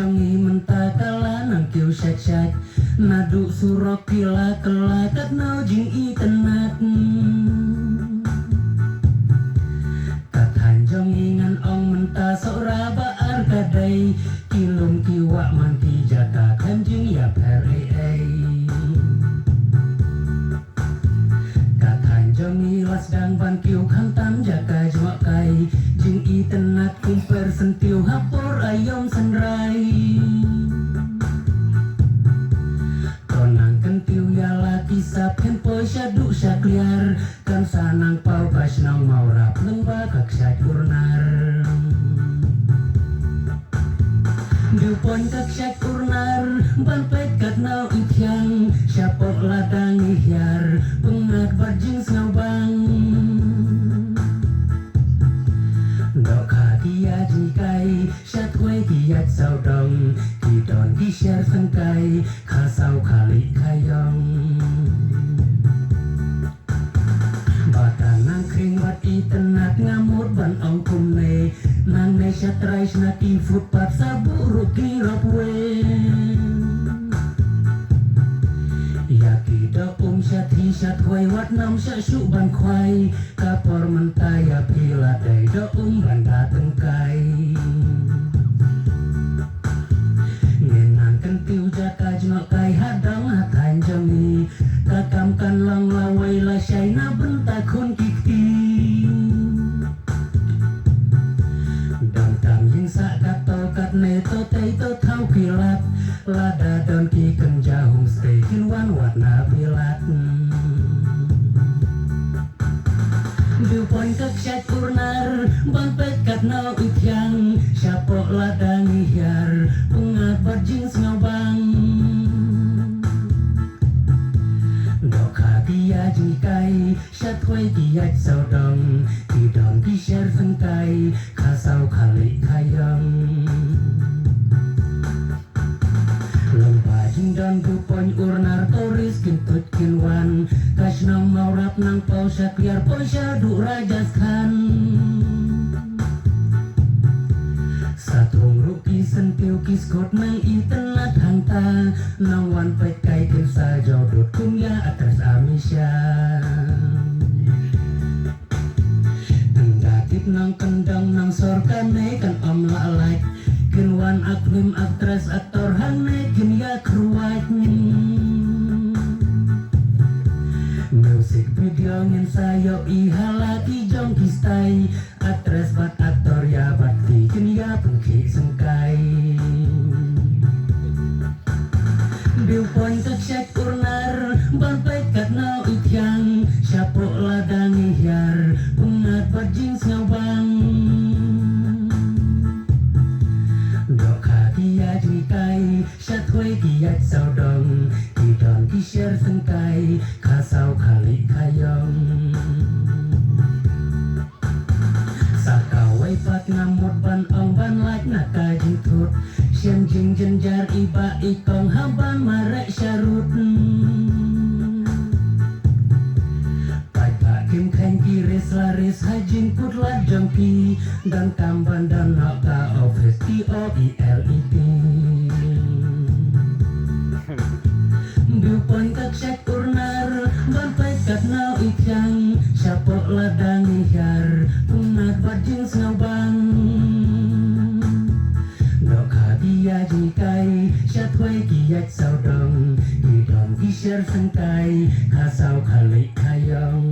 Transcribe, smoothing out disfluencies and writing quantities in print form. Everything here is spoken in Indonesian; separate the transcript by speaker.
Speaker 1: jongi mentakala nang kiu syak nadu surok kila kelakat nau jing i tenat katan jongi ngan ong menta sora baar kadai kilum kiwa manti jaka kanjing ya pere katan jongi lasdang ban kiu kantam jaka jwa kai jing i tenat kumper sentiu hapor ayom senrai konang kentiu ya laki sap hempo syadu syakliar kan sanang pau kasnang maurap lembah kak syakurnar Dupon kak syakurnar ban pet kat nau ityang syapok ladang ihyar pengat barjing snobang dok hadia jikai syatwe kiat saudong kidon kisyar sengkai kasau kali kayong batan nang kring bat itenat ngamut ban ong kumne nang ne syatrai snaki futpat sabu ruki rapwe yaki do syati syatwai wat nam syasyu ban kwai kapor mentaya pila dai do ban dateng kai ngenang kentiu jaka jno kai hadang hatan jongi kakam kan lang lawai la syaina bentakun kiki dong tam ying sak kato kat ne to tei to thau kilat lada don ki kenja homestay kinwan warna pilat Dupon kak syakurnar ban pet kat nau ityang syapok ladang ihyar pengat barjing snobang dok hadia jikai syatwai kiat saudong kidon kisyar sengkai kasau kali kayong lembah jingdon dupon urnar toris kintut kinwan kasnam maurap nang pau syakliar pau syadu rajaskan satung ruki sentiu kiskot nang itenat hangta nang wan pet kai kinsa jodot kumya atas amisya enggatip nang kendang nang sorkane kan om lalai kinwan aklim aktres aktor hane kinya kruat music video ngin sayo ihalati jong kistai aktres bat aktor ya bakti kinya pengki sengkai Dupon kak syakurnar ban pet kat nau ityang syapok ladang ihyar pengat barjing snobang dok hadia jikai syatwai kiat saudong kidon kisyar sengkai kasau kali kayong sakawai pat ngamut ban ong ban lak naka jintut sien jing jenjar iba ikong haban marek syarut kim khen kiris laris hajin putlat jongki dan kamban dan nota office TOELET Dupon kak syakurnar ban pet kat nau ityang syapok ladang ihyar pengat barjing snobang dok hadia jikai syatwai kiat saudong kidon kisyar sengkai kasau kali kayong